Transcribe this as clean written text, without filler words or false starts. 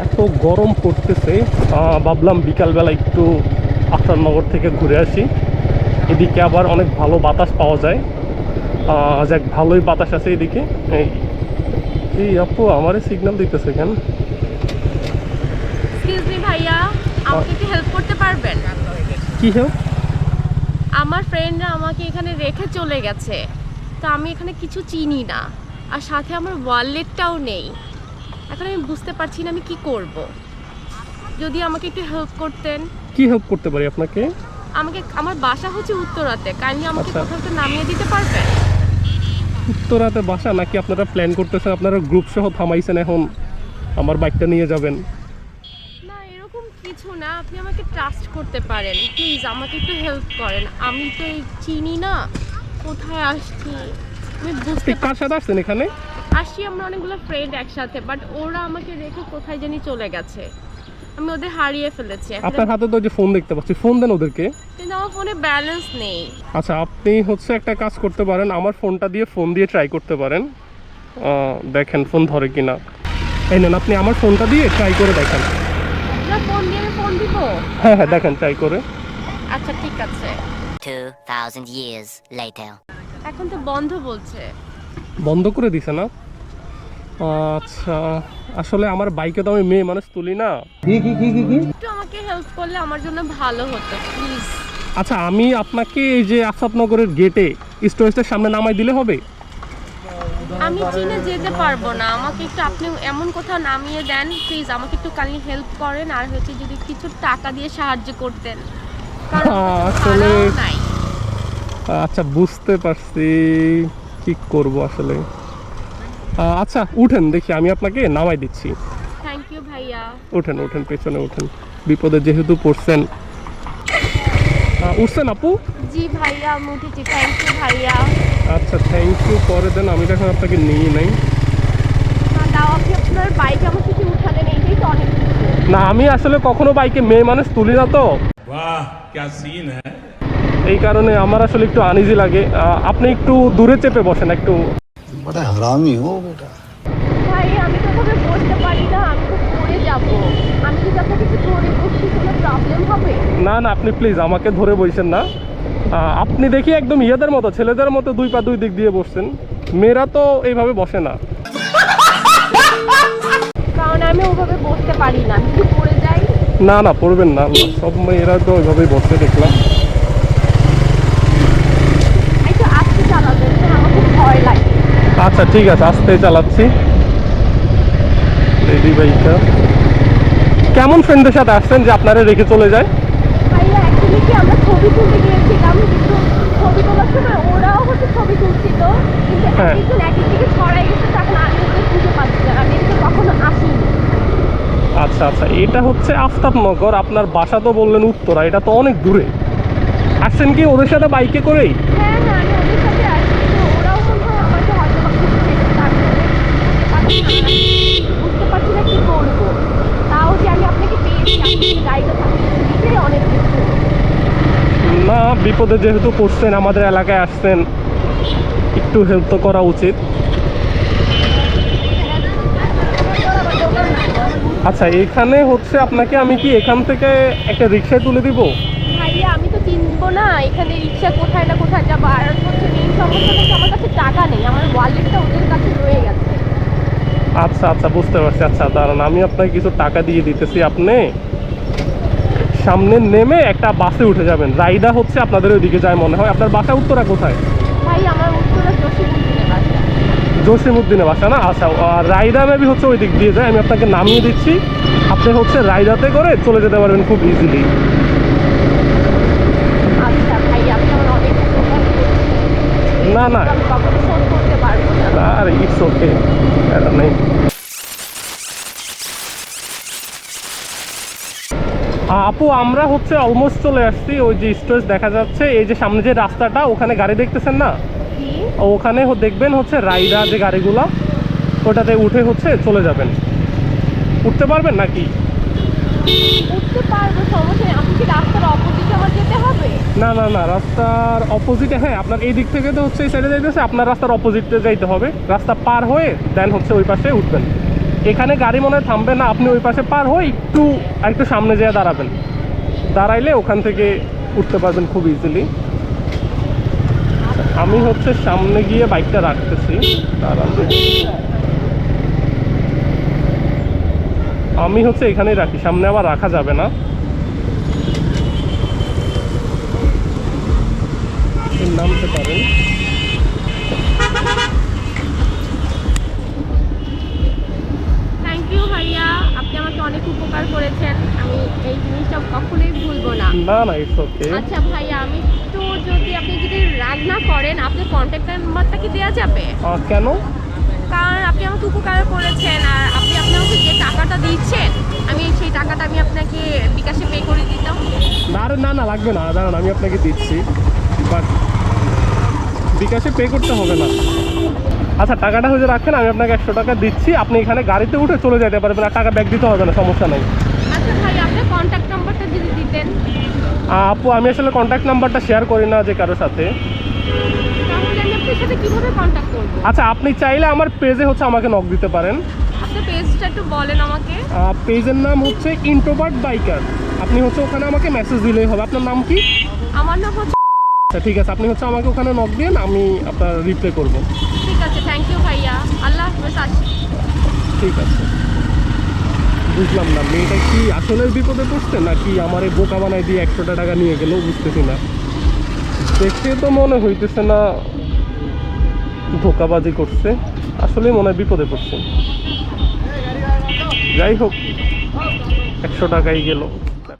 এত গরম পড়তেছে, ভাবলাম বিকালবেলা একটু আফতারনগর থেকে ঘুরে আসি। এদিকে আবার অনেক ভালো বাতাস পাওয়া যায়, যাক ভালোই বাতাস আছে এদিকে। এই আপু আমারে সিগন্যাল দিতেছে কেন? এক্সকিউজ মি ভাইয়া, আমাকে একটু হেল্প করতে পারবেন? কি হেল্প? আমার ফ্রেন্ডরা আমাকে এখানে রেখে চলে গেছে, তো আমি এখানে কিছু চিনি না, আর সাথে আমার ওয়ালেটটাও নেই। এখন আমি বুঝতে পারছি না আমি কি করব। যদি আমাকে একটু হেল্প করতেন। কি হেল্প করতে পারি আপনাকে? আমার বাসা হচ্ছে উত্তরাতে, কাইন্ডলি আমাকে আচ্ছা। কোথাও একটু নামিয়ে দিতে পারবেন? উত্তরাতে বাসা নাকি আপনারা প্ল্যান করতেছেন, আপনারা গ্রুপ সহ থামাইছেন এখন আমার বাইকটা নিয়ে যাবেন? না, এরকম কিছু না, আপনি আমাকে ট্রাস্ট করতে পারেন। প্লিজ আমাকে একটু হেল্প করেন, আমি তো চিনি না কোথায় আসছি। আমি বুঝতে কার সাথে আসছেন এখানে? আসছি আমরা অনেকগুলো ফ্রেন্ড একসাথে, বাট ওরা আমাকে রেখে কোথায় জানি চলে গেছে। আমি ওদের হারিয়ে ফেলেছি। আপনার হাতে তো যে ফোন দেখতে পাচ্ছি, ফোন দেন ওদেরকে। কিন্তু আমার ফোনে ব্যালেন্স নেই। আচ্ছা, আপনি হচ্ছে একটা কাজ করতে পারেন, আমার ফোনটা দিয়ে ফোন দিয়ে ট্রাই করতে পারেন, দেখেন ফোন ধরে কিনা। এই নেন, আপনি আমার ফোনটা দিয়ে ট্রাই করে দেখেন। না, ফোন দিয়ে আমি ফোন দিব? হ্যাঁ হ্যাঁ, দেখেন ট্রাই করে। আচ্ছা ঠিক আছে। 2000 years later. এখন তো বন্ধ বলছে। বন্ধ করে দিছে না? আচ্ছা, আসলে আমার বাইকে তো আমি মেয়ে মানুষ তুলি না। একটু আমাকে হেল্প করলে আমার জন্য ভালো হতো প্লিজ। আচ্ছা, আমি আপনাকে এই যে আসাদনগরের গেটে স্টোরেজটার সামনে নামাই দিলে হবে? আমি চিনে যেতে পারবো না, আমাকে একটু আপনি এমন কোথাও নামিয়ে দেন প্লিজ। আমাকে একটু কাইন্ডলি হেল্প করেন, আর হচ্ছে যদি কিছু টাকা দিয়ে সাহায্য করতেন, কারণ আসলে ভাড়াও নাই। আচ্ছা, বুঝতে পারছি, কি করব আসলে। আচ্ছা উঠেন, দেখি আমি আপনাকে নামাই দিচ্ছি। থ্যাংক ইউ ভাইয়া। ওঠেন ওঠেন, পেছনে ওঠেন, বিপদে যেহেতু পড়ছেন। উঠছেন আপু? জি ভাইয়া, আমি উঠেছি। থ্যাংক ইউ ভাইয়া। আচ্ছা, থ্যাংক ইউ পরে দেন, আমি এখন আপনাকে নিয়ে নাই। না দাও, আপনি আপনার বাইকে আমাকে কিছু উঠালেন, এইটাই তো অনেক কিছু। না, আমি আসলে কখনো বাইকে মেয়ে মানুষ তুলি না তো। वाह क्या सीन है। এই কারণে আমার আসলে একটু আনইজি লাগে। আপনি একটু দূরে চেপে বসেন একটু। बड़ा हरामी हो बेटा। ভাই আমি তো ওভাবে বসতে পারি না, আমি তো পড়ে যাব। আমি যদি আপনাকে কিছু ধরে বসি কোনো প্রবলেম হবে? না না, আপনি প্লিজ আমাকে ধরে বসেন না। আপনি দেখি একদম ইয়েদের মতো, ছেলেদের মতো দুই পা দুই দিক দিয়ে বসছেন। মেয়েরা তো এইভাবে বসে না। কারণ আমি ওভাবে বসতে পারি না, আমি যদি পড়ে যাই। না না, পড়বেন না, সব মেয়েরা তো ওইভাবেই বসতে দেখলাম। একটু আস্তে চালাবেন, আমার খুব ভয় লাগে। আচ্ছা ঠিক আছে, আস্তে চালাচ্ছি। রেডি বাইকটা। কেমন ফ্রেন্ডদের সাথে আসছেন যে আপনারা রেখে চলে যায়? ভাইয়া অ্যাকচুয়ালি কি আমরা ছবি তুলতে গিয়েছিলাম, কিন্তু ছবি তোলার সময় ওরাও হচ্ছে ছবি তুলছিল, কিন্তু হ্যাঁ। একজন এক দিকে ছড়াই গেছে, তখন আমি ওদের খুঁজে পাচ্ছি না। আমি এদিকে কখনো আসিনি। আচ্ছা আচ্ছা, এটা হচ্ছে আফতাবনগর, আপনার বাসা তো বললেন উত্তরা, এটা তো অনেক দূরে। আসছেন কি ওদের সাথে বাইকে করেই? হ্যাঁ হ্যাঁ, আমি ওদের সাথে আসছি, কিন্তু ওরাও মনে হয় আমাকে হয়তো বা কিছু চেষ্টা করছে। বুঝতে পারছি না কি করবো। তাও যে আমি আপনাকে পেয়েছি, আপনি গাড়িটা থাকতে দিতে অনেক কিছু। না, বিপদে যেহেতু পড়ছেন, আমাদের এলাকায় আসছেন, একটু হেল্প তো করা উচিত। আচ্ছা, এখানে হচ্ছে আপনাকে আমি কি এখান থেকে একটা রিক্সায় তুলে দিব? ভাইয়া আমি তো চিনবো না এখানে রিক্সা কোথায় না কোথায় যাবো। আর হচ্ছে মেইন সমস্যাটা হচ্ছে আমার কাছে টাকা নেই, আমার ওয়ালেটটা ওদের কাছে রয়ে গেছে। আচ্ছা আচ্ছা, বুঝতে পারছি। আচ্ছা দাঁড়ান, আমি আপনাকে কিছু টাকা দিয়ে দিতেছি। আপনি সামনে নেমে একটা বাসে উঠে যাবেন, রাইডা হচ্ছে আপনাদের ওইদিকে যায় মনে হয়। আপনার বাসা উত্তরা কোথায়? ভাই আমার উত্তরা জসিমুদ্দিনে বাসা। জসিমুদ্দিনে বাসা না? আচ্ছা, রাইডা মেবি হচ্ছে ওই দিক দিয়ে যায়। আমি আপনাকে নামিয়ে দিচ্ছি, আপনি হচ্ছে রাইডাতে করে চলে যেতে পারবেন খুব ইজিলি। আচ্ছা ভাই, আপনি আমার অনেক উপকার করছেন। না না, আমি কখনো ফোন করতে পারবো না। আর ইটস ওকে, নেই। আপু আমরা হচ্ছে অলমোস্ট চলে আসছি। ওই যে স্টোরেজ দেখা যাচ্ছে, এই যে সামনে যে রাস্তাটা, ওখানে গাড়ি দেখতেছেন না, কি? ওখানে দেখবেন হচ্ছে রাইডা যে গাড়িগুলো, ওটাতে উঠে হচ্ছে চলে যাবেন। উঠতে পারবেন নাকি? উঠতে পারবো, সমস্যা নেই। আপনি কি রাস্তার অপোজিটে আমার যেতে হবে? না না না, রাস্তার অপোজিটে। হ্যাঁ, আপনার এই দিক থেকে তো হচ্ছে এই সাইডে যাইতেছে, আপনার রাস্তার অপোজিটে যাইতে হবে। রাস্তা পার হয়ে দেন হচ্ছে ওই পাশে উঠবেন। এখানে গাড়ি মনে হয় থামবে না, আপনি ওই পাশে পার হয়ে একটু সামনে যেয়ে দাঁড়াবেন, দাঁড়াইলে ওখান থেকে উঠতে পারবেন খুব ইজিলি। আমি হচ্ছে সামনে গিয়ে বাইকটা রাখতেছি, আমি হচ্ছে এখানেই রাখি, সামনে আবার রাখা যাবে না। নামতে পারেন। থ্যাংক ইউ ভাইয়া, আপনি আমাকে অনেক উপকার করেছেন, আমি এই জিনিসটা কখনোই ভুলবো না। না ইটস ওকে। আচ্ছা ভাইয়া, আমি একটু আপনি যদি রাগ না করেন, আপনার কন্ট্যাক্ট নাম্বারটা কি দেওয়া যাবে? কেন? কারণ আপনি আমাকে উপকার করেছেন, আর আপনি আমাকে যে টাকাটা দিচ্ছেন, আমি সেই টাকাটা আমি আপনাকে বিকাশে পে করে দিতাম। না লাগবে না, দাঁড়ান আমি আপনাকে দিচ্ছি, বাট বিকাশে পে করতে হবে না। আচ্ছা টাকাটা হয়ে রাখেন, আমি আপনাকে 100 টাকা দিচ্ছি, আপনি এখানে গাড়িতে উঠে চলে যেতে পারবেন, আর টাকা ব্যাক দিতে হবে না, সমস্যা নেই। আচ্ছা ভাই, আপনার কন্ট্যাক্ট নাম্বারটা যদি দিতেন। আপু আমি আসলে কন্ট্যাক্ট নাম্বারটা শেয়ার করি না যে কারোর সাথে। তাহলে আমি আপনার সাথে কিভাবে কন্ট্যাক্ট করব? আচ্ছা আপনি চাইলে আমার পেজে হচ্ছে আমাকে নক দিতে পারেন। আপনার পেজটা একটু বলেন আমাকে। পেজের নাম হচ্ছে ইন্ট্রোভার্ট বাইকার, আপনি হচ্ছে ওখানে আমাকে মেসেজ দিলেই হবে। আপনার নাম কি? আমার নাম হচ্ছে। আচ্ছা ঠিক আছে, আপনি হচ্ছে আমাকে ওখানে নক দিন, আমি আপনার রিপ্লাই করব। ঠিক আছে, থ্যাংক ইউ ভাইয়া, আল্লাহ হাফেজ। আসি। ঠিক আছে। বুঝলাম না, মেয়েটা কি আসলে বিপদে পড়ছে নাকি আমার এই বোকা বানায় দিয়ে 100 টাকা নিয়ে গেল, বুঝতেছি না। দেখে তো মনে হইতেছে না ধোকাবাজি করছে, আসলে মনে হয় বিপদে পড়ছে। যাই হোক, 100 টাকাই গেল।